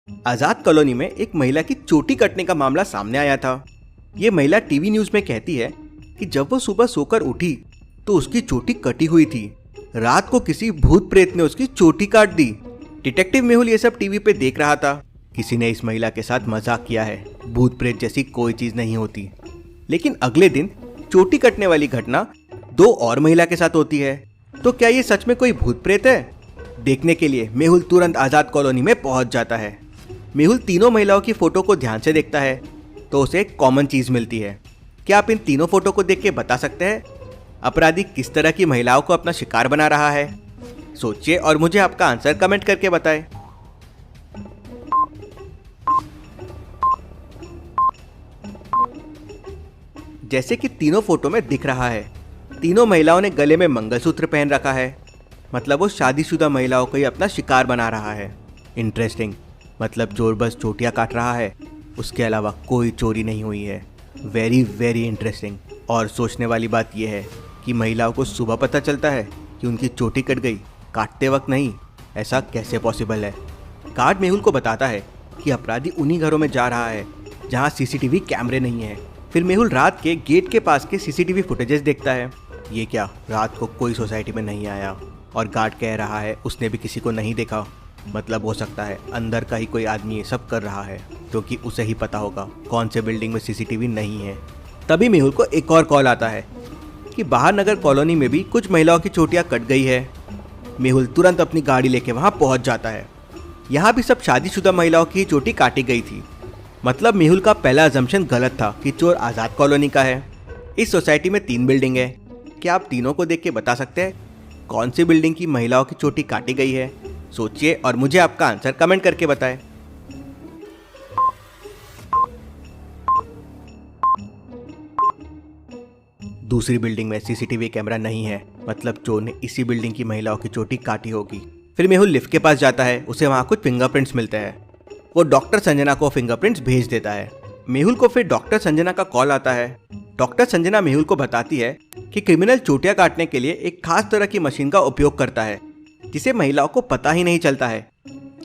आजाद colony में एक महिला की चोटी कटने का मामला सामने आया था। ये महिला टीवी न्यूज में कहती है कि जब वो सुबह सोकर उठी तो उसकी चोटी कटी हुई थी। रात को किसी भूत प्रेत ने उसकी चोटी काट दी। डिटेक्टिव मेहुल ये सब टीवी पे देख रहा था। किसी ने इस महिला के साथ मजाक किया है, भूत प्रेत जैसी कोई चीज नहीं होती। लेकिन अगले दिन चोटी कटने वाली घटना दो और महिला के साथ होती है। तो क्या ये सच में कोई भूत प्रेत है? देखने के लिए मेहुल तुरंत आजाद कॉलोनी में पहुंच जाता है। मेहुल तीनों महिलाओं की फोटो को ध्यान से देखता है तो उसे एक कॉमन चीज मिलती है। क्या आप इन तीनों फोटो को देख के बता सकते हैं अपराधी किस तरह की महिलाओं को अपना शिकार बना रहा है? सोचिए और मुझे आपका आंसर कमेंट करके बताएं। जैसे कि तीनों फोटो में दिख रहा है, तीनों महिलाओं ने गले में मंगलसूत्र पहन रखा है। मतलब वो शादीशुदा महिलाओं को ही अपना शिकार बना रहा है। इंटरेस्टिंग। मतलब चोर बस चोटियां काट रहा है, उसके अलावा कोई चोरी नहीं हुई है। Very very interesting. और सोचने वाली बात यह है कि महिलाओं को सुबह पता चलता है कि उनकी चोटी कट गई, काटते वक्त नहीं। ऐसा कैसे पॉसिबल है? गार्ड मेहुल को बताता है कि अपराधी उन्हीं घरों में जा रहा है जहां सीसीटीवी कैमरे नहीं है। फिर मेहुल रात के गेट के पास के सीसीटीवी फुटेजेस देखता है। ये क्या, रात को कोई सोसाइटी में नहीं आया और गार्ड कह रहा है उसने भी किसी को नहीं देखा। मतलब हो सकता है अंदर का ही कोई आदमी ये सब कर रहा है, क्योंकि उसे ही पता होगा कौन से बिल्डिंग में सीसीटीवी नहीं है। तभी मेहुल को एक और कॉल आता है कि बाहर नगर कॉलोनी में भी कुछ महिलाओं की चोटियां कट गई है। मेहुल तुरंत अपनी गाड़ी लेके वहां पहुंच जाता है। यहाँ भी सब शादीशुदा महिलाओं की चोटी काटी गई थी। मतलब मेहुल का पहला अजम्पशन गलत था कि चोर आजाद कॉलोनी का है। इस सोसाइटी में 3 बिल्डिंग है। क्या आप तीनों को देख के बता सकते हैं कौन सी बिल्डिंग की महिलाओं की चोटी काटी गई है? सोचिए और मुझे आपका आंसर कमेंट करके बताएं। दूसरी बिल्डिंग में सीसीटीवी कैमरा नहीं है। मतलब चोर ने इसी बिल्डिंग की महिलाओं की चोटी काटी होगी। फिर मेहुल लिफ्ट के पास जाता है। उसे वहां कुछ फिंगरप्रिंट्स मिलते हैं। वो डॉक्टर संजना को फिंगरप्रिंट्स भेज देता है। मेहुल को फिर डॉक्टर संजना का कॉल आता है। डॉक्टर संजना मेहुल को बताती है कि क्रिमिनल चोटियां काटने के लिए एक खास तरह की मशीन का उपयोग करता है, जिसे महिलाओं को पता ही नहीं चलता है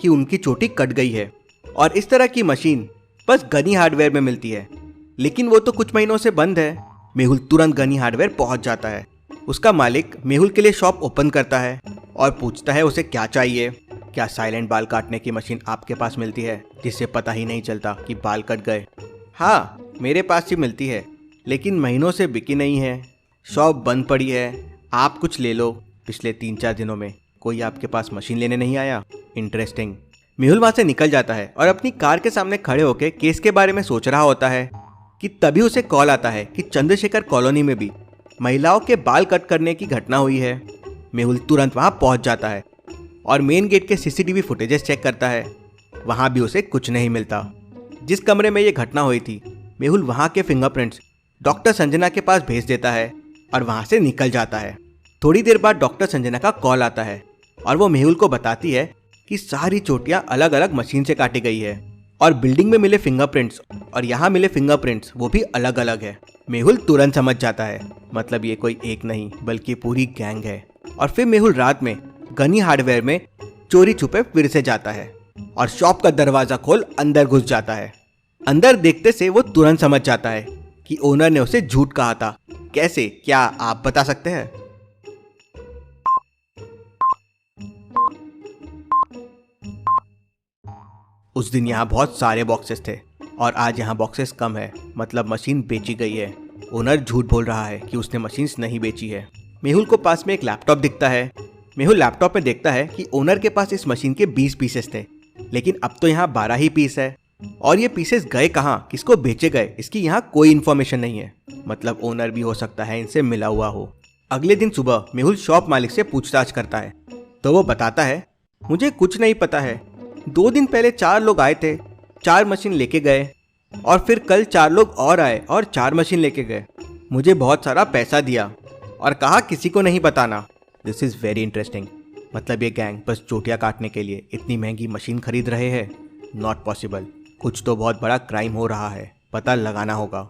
कि उनकी चोटी कट गई है। और इस तरह की मशीन बस गनी हार्डवेयर में मिलती है। लेकिन वो तो कुछ महीनों से बंद है। मेहुल तुरंत गनी हार्डवेयर पहुंच जाता है। उसका मालिक मेहुल के लिए शॉप ओपन करता है और पूछता है उसे क्या चाहिए। क्या साइलेंट बाल काटने की मशीन आपके पास मिलती है जिससे पता ही नहीं चलता कि बाल कट गए? हाँ, मेरे पास ही मिलती है, लेकिन महीनों से बिकी नहीं है। शॉप बंद पड़ी है। आप कुछ ले लो। पिछले 3-4 दिनों में कोई आपके पास मशीन लेने नहीं आया। इंटरेस्टिंग। मेहुल वहां से निकल जाता है और अपनी कार के सामने खड़े होकर केस के बारे में सोच रहा होता है कि तभी उसे कॉल आता है कि चंद्रशेखर कॉलोनी में भी महिलाओं के बाल कट करने की घटना हुई है। मेहुल तुरंत वहां पहुंच जाता है और मेन गेट के सीसीटीवी फुटेजेस चेक करता है। वहां भी उसे कुछ नहीं मिलता। जिस कमरे में ये घटना हुई थी, मेहुल वहां के फिंगरप्रिंट्स डॉक्टर संजना के पास भेज देता है और वहां से निकल जाता है। थोड़ी देर बाद डॉक्टर संजना का कॉल आता है और वो मेहुल को बताती है कि सारी चोटियां अलग अलग मशीन से काटी गई है और बिल्डिंग में मिले फिंगरप्रिंट्स और यहाँ मिले फिंगरप्रिंट्स वो भी अलग अलग है। मेहुल तुरंत समझ जाता है, मतलब ये कोई एक नहीं बल्कि पूरी गैंग है। और फिर मेहुल रात में गनी हार्डवेयर में चोरी छुपे फिर से जाता है और शॉप का दरवाजा खोल अंदर घुस जाता है। अंदर देखते से वो तुरंत समझ जाता है कि ओनर ने उसे झूठ कहा था। कैसे, क्या आप बता सकते हैं? उस दिन यहाँ बहुत सारे बॉक्सेस थे और आज यहाँ बॉक्सेस कम है। मतलब मशीन बेची गई है। ओनर झूठ बोल रहा है कि उसने मशीन्स नहीं बेची है। मेहुल को पास में एक लैपटॉप दिखता है। मेहुल लैपटॉप में देखता है कि ओनर के पास इस मशीन के 20 पीसेस थे, लेकिन अब तो यहाँ 12 ही पीस है। और ये पीसेस गए कहाँ, किसको बेचे गए, इसकी यहाँ कोई इन्फॉर्मेशन नहीं है। मतलब ओनर भी हो सकता है इनसे मिला हुआ हो। अगले दिन सुबह मेहुल शॉप मालिक से पूछताछ करता है तो वो बताता है, मुझे कुछ नहीं पता है। 2 दिन पहले 4 लोग आए थे, 4 मशीन लेके गए और फिर कल 4 लोग और आए और 4 मशीन लेके गए। मुझे बहुत सारा पैसा दिया और कहा किसी को नहीं बताना। This is very interesting. मतलब ये गैंग बस चोटियां काटने के लिए इतनी महंगी मशीन खरीद रहे हैं? Not possible. कुछ तो बहुत बड़ा क्राइम हो रहा है, पता लगाना होगा।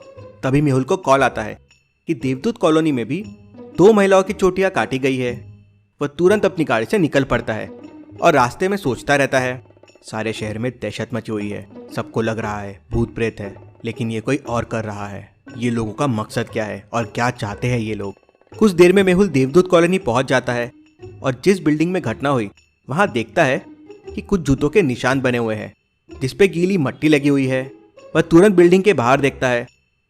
तभी मेहुल को कॉल आता है कि देवदूत कॉलोनी में भी 2 महिलाओं की चोटियां काटी गई है। वह तुरंत अपनी गाड़ी से निकल पड़ता है और रास्ते में सोचता रहता है सारे शहर में दहशत मची हुई है। सबको लग रहा है भूत प्रेत है, लेकिन ये कोई और कर रहा है। ये लोगों का मकसद क्या है और क्या चाहते हैं ये लोग। कुछ देर में मेहुल देवदूत कॉलोनी पहुंच जाता है और जिस बिल्डिंग में घटना हुई वहां देखता है कि कुछ जूतों के निशान बने हुए हैं जिसपे गीली मट्टी लगी हुई है। वह तुरंत बिल्डिंग के बाहर देखता है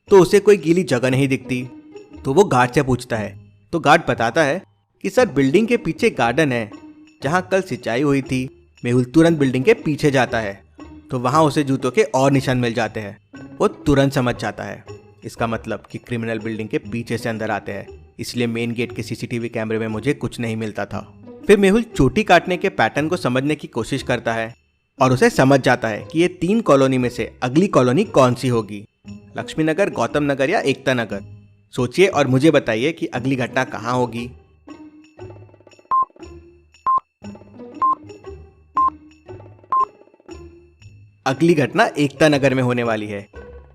तो उसे कोई गीली जगह नहीं दिखती। तो वो गार्ड से पूछता है तो गार्ड बताता है कि सर बिल्डिंग के पीछे गार्डन है जहां कल सिंचाई हुई थी। मेहुल तुरंत बिल्डिंग के पीछे जाता है तो वहां उसे जूतों के और निशान मिल जाते हैं। वो तुरंत समझ जाता है इसका मतलब कि क्रिमिनल बिल्डिंग के पीछे से अंदर आते हैं, इसलिए मेन गेट के सीसीटीवी कैमरे में मुझे कुछ नहीं मिलता था। फिर मेहुल चोटी काटने के पैटर्न को समझने की कोशिश करता है और उसे समझ जाता है कि ये 3 कॉलोनी में से अगली कॉलोनी कौन सी होगी, लक्ष्मी नगर, गौतम नगर या एकता नगर। सोचिए और मुझे बताइए कि अगली घटना कहाँ होगी। अगली घटना एकता नगर में होने वाली है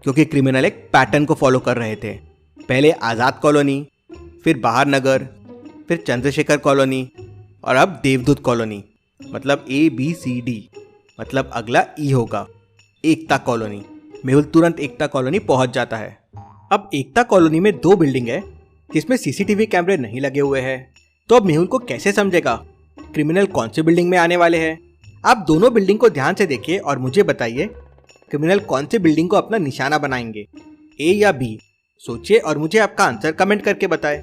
क्योंकि क्रिमिनल एक पैटर्न को फॉलो कर रहे थे। पहले आज़ाद कॉलोनी, फिर बाहर नगर, फिर चंद्रशेखर कॉलोनी और अब देवदूत कॉलोनी। मतलब ABCD, मतलब अगला E होगा, एकता कॉलोनी। मेहुल तुरंत एकता कॉलोनी पहुंच जाता है। अब एकता कॉलोनी में 2 बिल्डिंग है जिसमें सीसीटीवी कैमरे नहीं लगे हुए हैं। तो अब मेहुल को कैसे समझेगा क्रिमिनल कौन सी बिल्डिंग में आने वाले हैं। आप दोनों बिल्डिंग को ध्यान से देखिए और मुझे बताइए क्रिमिनल कौन सी बिल्डिंग को अपना निशाना बनाएंगे, A या B। सोचिए और मुझे आपका आंसर कमेंट करके बताएं।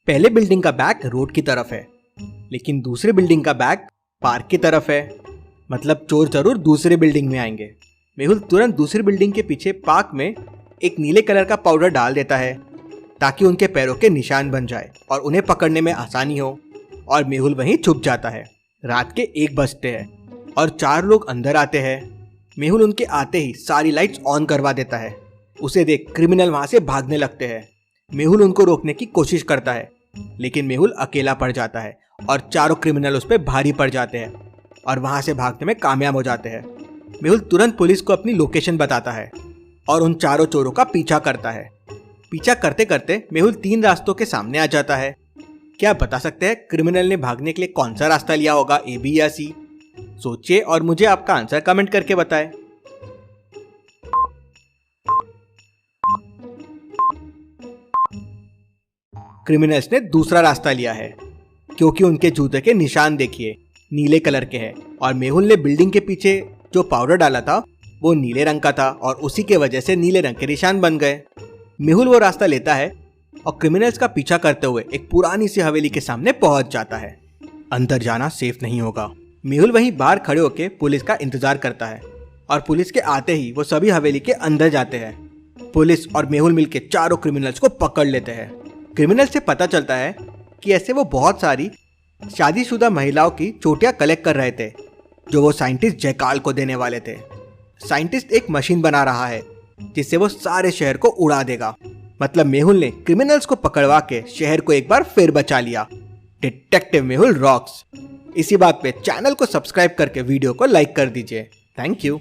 पहले बिल्डिंग का बैक रोड की तरफ है, लेकिन दूसरी बिल्डिंग का बैक पार्क की तरफ है। मतलब चोर जरूर दूसरी बिल्डिंग में आएंगे। मेहुल तुरंत दूसरी बिल्डिंग के पीछे पार्क में एक नीले कलर का पाउडर डाल देता है ताकि उनके पैरों के निशान बन जाए और उन्हें पकड़ने में आसानी हो। और मेहुल वहीं छुप जाता है। रात के 1 बजते हैं और 4 लोग अंदर आते हैं। मेहुल उनके आते ही सारी लाइट्स ऑन करवा देता है। उसे देख क्रिमिनल वहां से भागने लगते हैं। मेहुल उनको रोकने की कोशिश करता है, लेकिन मेहुल अकेला पड़ जाता है और चारों क्रिमिनल उस पर भारी पड़ जाते हैं और वहां से भागने में कामयाब हो जाते हैं। मेहुल तुरंत पुलिस को अपनी लोकेशन बताता है और उन चारों चोरों का पीछा करता है। पीछा करते करते मेहुल 3 रास्तों के सामने आ जाता है। क्या आप बता सकते हैं क्रिमिनल ने भागने के लिए कौन सा रास्ता लिया होगा, A, B या C? सोचिए और मुझे आपका आंसर कमेंट करके बताएं। क्रिमिनल्स ने दूसरा रास्ता लिया है क्योंकि उनके जूते के निशान देखिए नीले कलर के हैं और मेहुल ने बिल्डिंग के पीछे जो पाउडर डाला था वो नीले रंग का था और उसी के वजह से नीले रंग के निशान बन गए। मेहुल वो रास्ता लेता है और क्रिमिनल्स का पीछा करते हुए एक पुरानी सी हवेली के सामने पहुंच जाता है। अंदर जाना सेफ नहीं होगा। मेहुल वहीं बाहर खड़े होकर पुलिस का इंतजार करता है और पुलिस के आते ही वो सभी हवेली के अंदर जाते हैं। पुलिस और मेहुल मिलकर चारों क्रिमिनल्स को पकड़ लेते हैं। क्रिमिनल से पता चलता है कि ऐसे वो बहुत सारी शादीशुदा महिलाओं की चोटियां कलेक्ट कर रहे थे जो वो साइंटिस्ट जयकाल को देने वाले थे। साइंटिस्ट एक मशीन बना रहा है जिससे वो सारे शहर को उड़ा देगा। मतलब मेहुल ने क्रिमिनल्स को पकड़वा के शहर को एक बार फिर बचा लिया। Detective Mehul rocks. इसी बात पे चैनल को सब्सक्राइब करके वीडियो को लाइक कर दीजिए। Thank you.